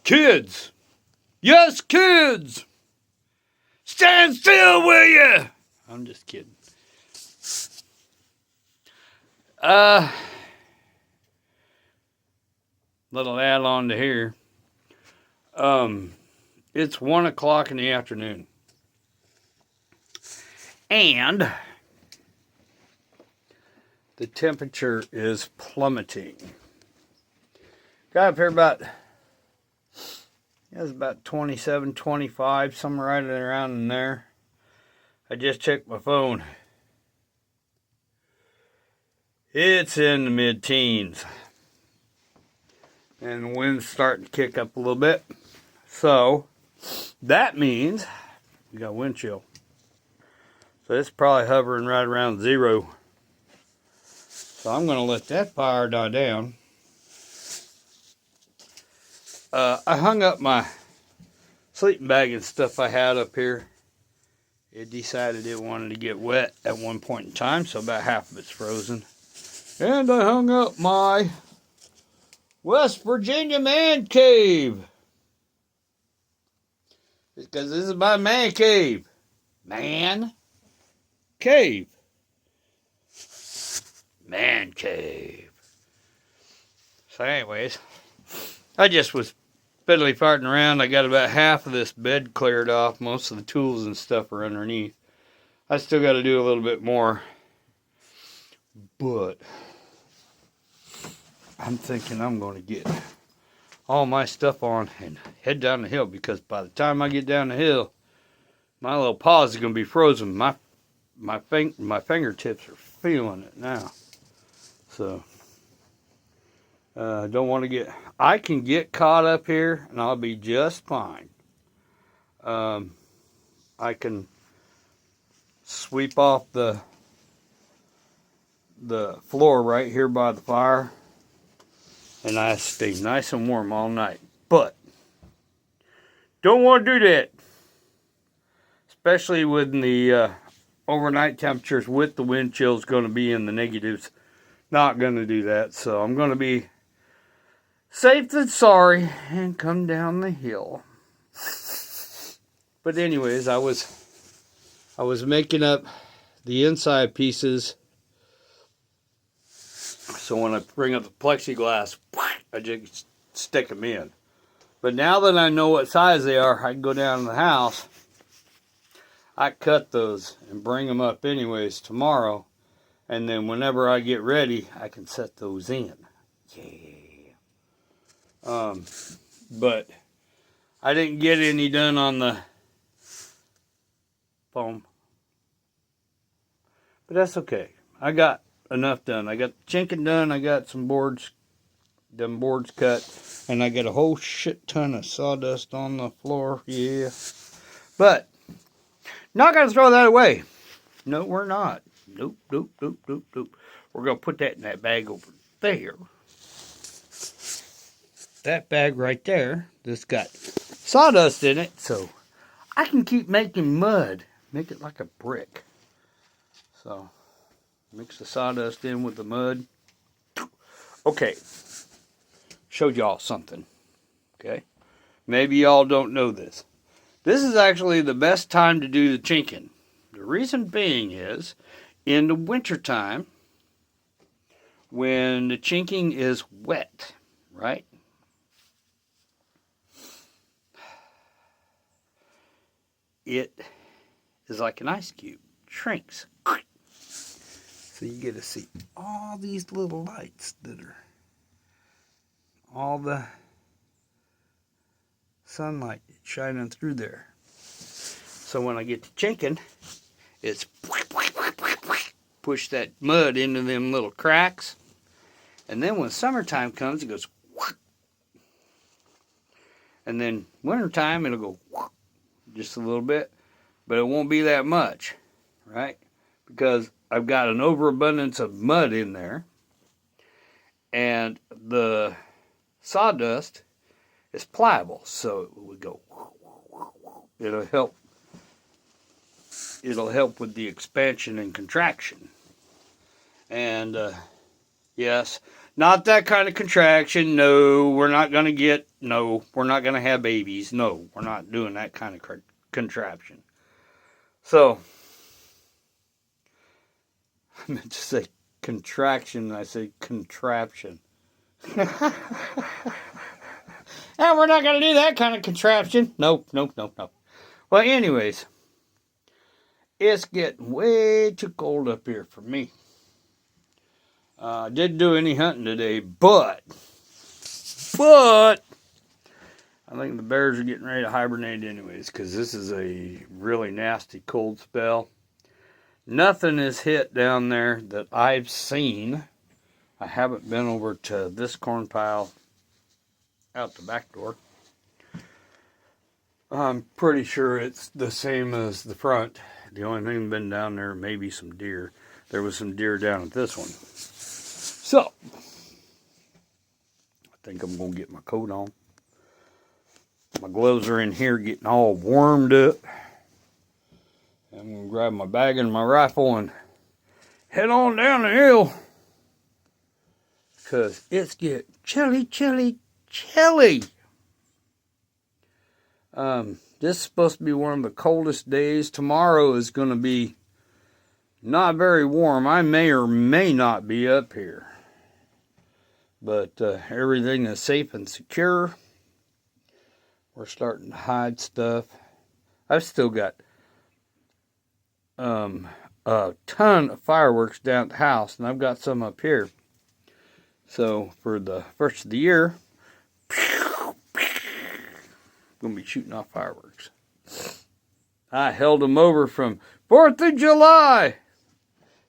Kids! Yes, kids! Stand still, will you? I'm just kidding. Little add on to here. It's 1 o'clock in the afternoon. And the temperature is plummeting. Got up here about, it was about 27, 25, somewhere right around in there. I just checked my phone. It's in the mid-teens. And the wind's starting to kick up a little bit. So, that means we got wind chill. So it's probably hovering right around 0. So I'm going to let that fire die down. I hung up my sleeping bag and stuff I had up here. It decided it wanted to get wet at one point in time, so about half of it's frozen. And I hung up my West Virginia man cave. Because this is my man cave. Man cave. Man cave. So anyways, I just was fiddly farting around. I got about half of this bed cleared off. Most of the tools and stuff are underneath. I still got to do a little bit more. But I'm thinking I'm going to get all my stuff on and head down the hill, because by the time I get down the hill, my little paws are going to be frozen. My fingertips are feeling it now. So don't want to get, I can get caught up here and I'll be just fine. I can sweep off the floor right here by the fire, and I stay nice and warm all night. But don't want to do that, especially when the overnight temperatures with the wind chill is going to be in the negatives. Not going to do that, so I'm going to be safe than sorry and come down the hill. But anyways, I was making up the inside pieces, so when I bring up the plexiglass, I just stick them in. But now that I know what size they are, I can go down to the house. I cut those and bring them up anyways tomorrow. And then whenever I get ready, I can set those in. Yeah. But I didn't get any done on the foam. But that's okay. I got enough done. I got the chinking done. I got some boards cut. And I got a whole shit ton of sawdust on the floor. Yeah. But not going to throw that away. No, we're not. Nope. We're going to put that in that bag over there. That bag right there that's got sawdust in it, so I can keep making mud. Make it like a brick. So, mix the sawdust in with the mud. Okay. Showed y'all something. Okay. Maybe y'all don't know this. This is actually the best time to do the chinking. The reason being is, in the wintertime, when the chinking is wet, right? It is like an ice cube. Shrinks. So you get to see all these little lights that are all the sunlight shining through there. So when I get to chinking, it's push that mud into them little cracks. And then when summertime comes, it goes. And then wintertime, it'll go just a little bit. But it won't be that much, right? Because I've got an overabundance of mud in there. And the sawdust is pliable, so it would go. It'll help with the expansion and contraction. And yes, Not that kind of contraction. No, we're not going to get, no, we're not going to have babies. No, we're not doing that kind of contraption. So, I meant to say contraction, I say contraption. And we're not going to do that kind of contraption. Nope. Well, anyways, it's getting way too cold up here for me. Didn't do any hunting today, but I think the bears are getting ready to hibernate anyways, because this is a really nasty cold spell. Nothing is hit down there that I've seen. I haven't been over to this corn pile out the back door. I'm pretty sure it's the same as the front. The only thing been down there, maybe some deer. There was some deer down at this one. So, I think I'm going to get my coat on. My gloves are in here getting all warmed up. I'm going to grab my bag and my rifle and head on down the hill. Because it's getting chilly. This is supposed to be one of the coldest days. Tomorrow is going to be not very warm. I may or may not be up here. But everything is safe and secure. We're starting to hide stuff. I've still got a ton of fireworks down at the house, and I've got some up here. So for the first of the year, I'm going to be shooting off fireworks. I held them over from 4th of July.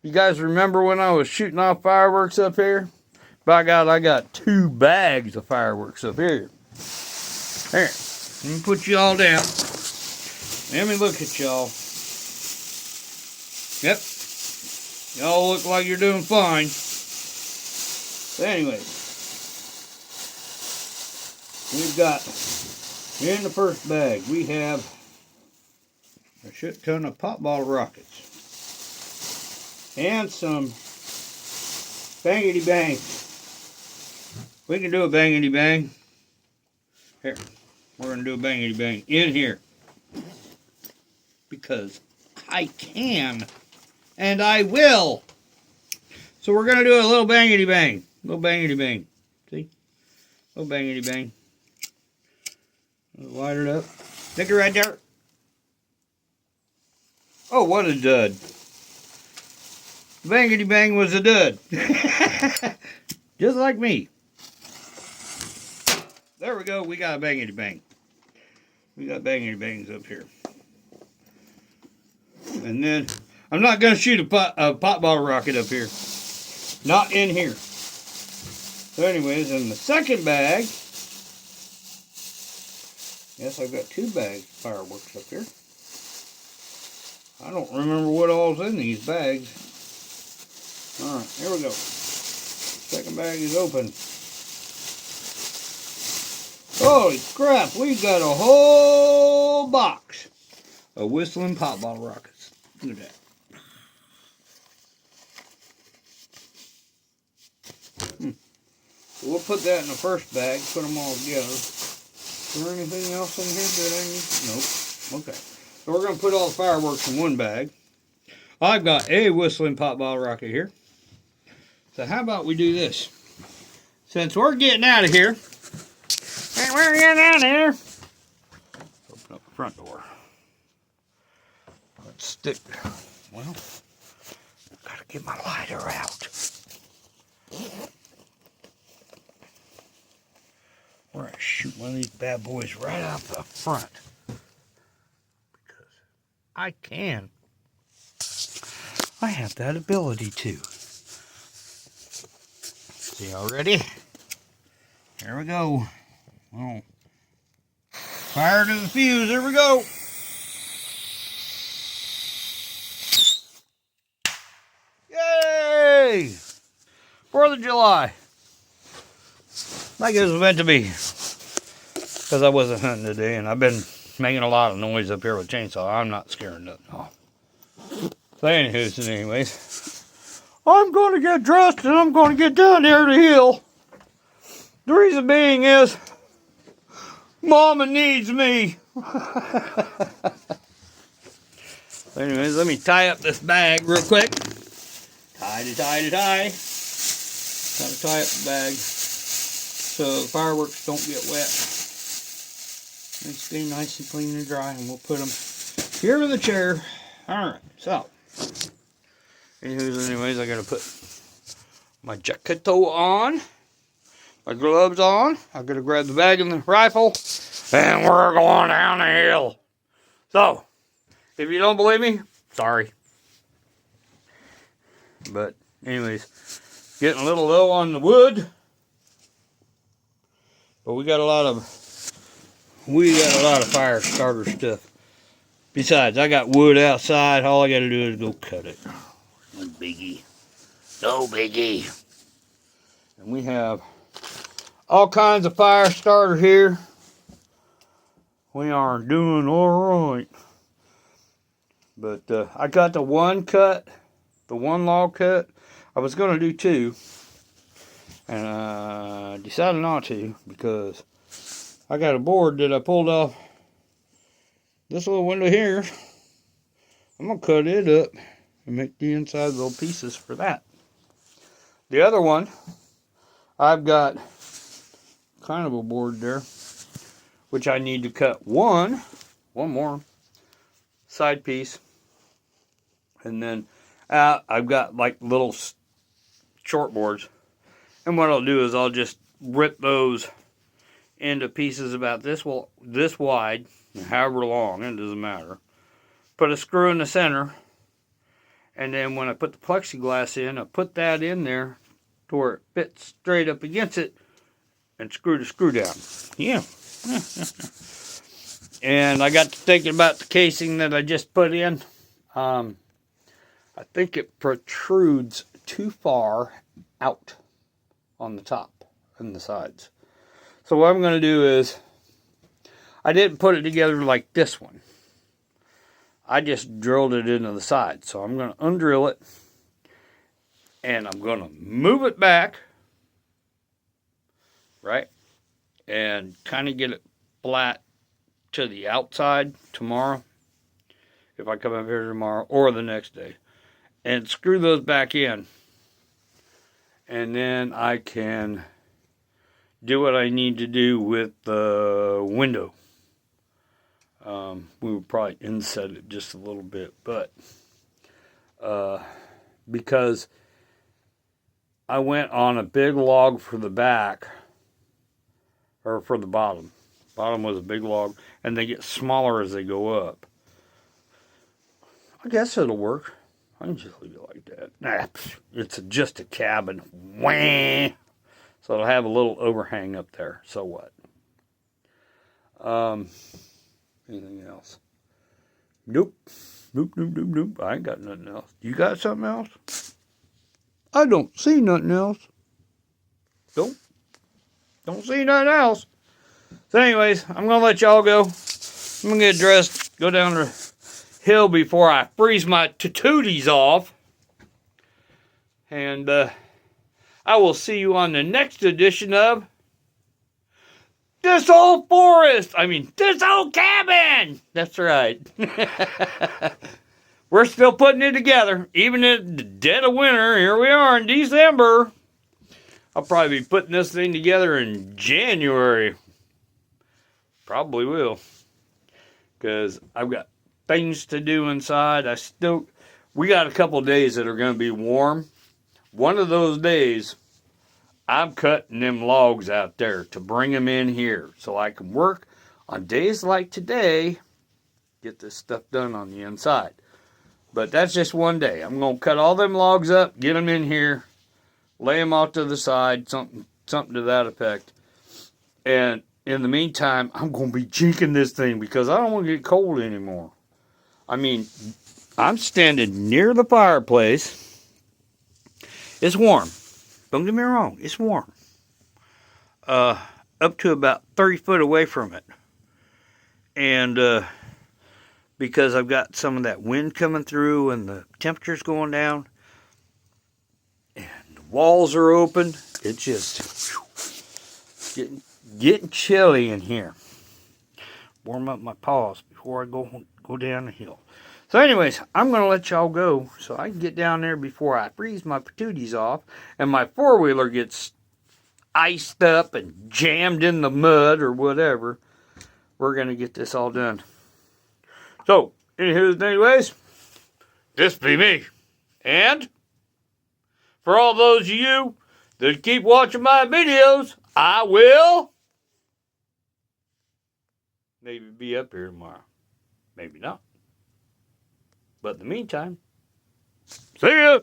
You guys remember when I was shooting off fireworks up here? By God, I got 2 bags of fireworks up here. There, let me put you all down. Let me look at y'all. Yep, y'all look like you're doing fine. So anyway, we've got, in the first bag, we have a shit ton of pop bottle rockets. And some bangity bangs. We can do a bangity bang. Here, we're going to do a bangity bang in here. Because I can. And I will. So we're going to do a little bangity bang. Little bangity bang. See? Little bangity bang. Light it up. Stick it right there. Oh, what a dud. Bangity bang was a dud. Just like me. There we go. We got a bangity bang. We got bangity bangs up here. And then, I'm not going to shoot a pop bottle rocket up here. Not in here. So anyways, in the second bag, yes, I've got 2 bags of fireworks up here. I don't remember what all's in these bags. Alright, here we go. Second bag is open. Holy crap, we've got a whole box of whistling pop bottle rockets. Look at that. So we'll put that in the first bag, put them all together. Is there anything else in here that I need? Nope. Okay. So we're going to put all the fireworks in one bag. I've got a whistling pop bottle rocket here. So how about we do this? Since we're getting out of here, and we're getting out of here, open up the front door. Let's stick, well, gotta get my lighter out. We're going to shoot one of these bad boys right out the front. Because I can. I have that ability to. See, y'all ready? Here we go. Oh. Fire to the fuse. There we go. Yay! 4th of July. Like it was meant to be. Because I wasn't hunting today, and I've been making a lot of noise up here with a chainsaw. I'm not scaring nothing off. So anyways, I'm going to get dressed and I'm going to get down there the hill. The reason being is, Mama needs me. Anyways, let me tie up this bag real quick. Tie. Gotta tie up the bag so the fireworks don't get wet. They stay nice and clean and dry, and we'll put them here in the chair. Alright, so. Anyways, I gotta put my jacketto on, my gloves on. I gotta grab the bag and the rifle, and we're going down the hill. So, if you don't believe me, sorry. But, anyways, getting a little low on the wood. But we got a lot of fire starter stuff. Besides, I got wood outside. All I gotta do is go cut it. No biggie. No biggie. And we have all kinds of fire starter here. We are doing alright. But I got the one log cut. I was going to do two. And I decided not to because I got a board that I pulled off this little window here. I'm going to cut it up and make the inside little pieces for that. The other one, I've got kind of a board there, which I need to cut one more side piece. And then I've got like little short boards. And what I'll do is I'll just rip those into pieces about this wide, however long, it doesn't matter. Put a screw in the center. And then when I put the plexiglass in, I put that in there to where it fits straight up against it and screw the screw down. Yeah. And I got to thinking about the casing that I just put in. I think it protrudes too far out on the top and the sides. So what I'm going to do is, I didn't put it together like this one. I just drilled it into the side. So I'm going to undrill it. And I'm going to move it back. Right? And kind of get it flat to the outside tomorrow. If I come up here tomorrow or the next day. And screw those back in. And then I can do what I need to do with the window. We would probably inset it just a little bit, but because I went on a big log for the back, or for the bottom. Bottom was a big log, and they get smaller as they go up. I guess it'll work. I can just leave it like that. Nah, it's just a cabin. Wah! So it'll have a little overhang up there. So what? Anything else? Nope. Nope. I ain't got nothing else. You got something else? I don't see nothing else. Don't see nothing else. So anyways, I'm going to let y'all go. I'm going to get dressed, go down the hill before I freeze my tooties off. And I will see you on the next edition of This Old Forest. This Old Cabin. That's right. We're still putting it together. Even in the dead of winter, here we are in December. I'll probably be putting this thing together in January. Probably will. Because I've got things to do inside. We got a couple days that are going to be warm. One of those days, I'm cutting them logs out there to bring them in here so I can work on days like today, get this stuff done on the inside. But that's just one day. I'm going to cut all them logs up, get them in here, lay them off to the side, something to that effect. And in the meantime, I'm going to be jinking this thing because I don't want to get cold anymore. I'm standing near the fireplace. It's warm. Don't get me wrong, it's warm. Up to about 30 foot away from it. And because I've got some of that wind coming through and the temperature's going down, walls are open. It's just getting chilly in here. Warm up my paws before I go down the hill. So anyways, I'm going to let y'all go so I can get down there before I freeze my patooties off and my four-wheeler gets iced up and jammed in the mud or whatever. We're going to get this all done. So, anyways, this be me. And for all those of you that keep watching my videos, I will maybe be up here tomorrow. Maybe not. But in the meantime, see ya!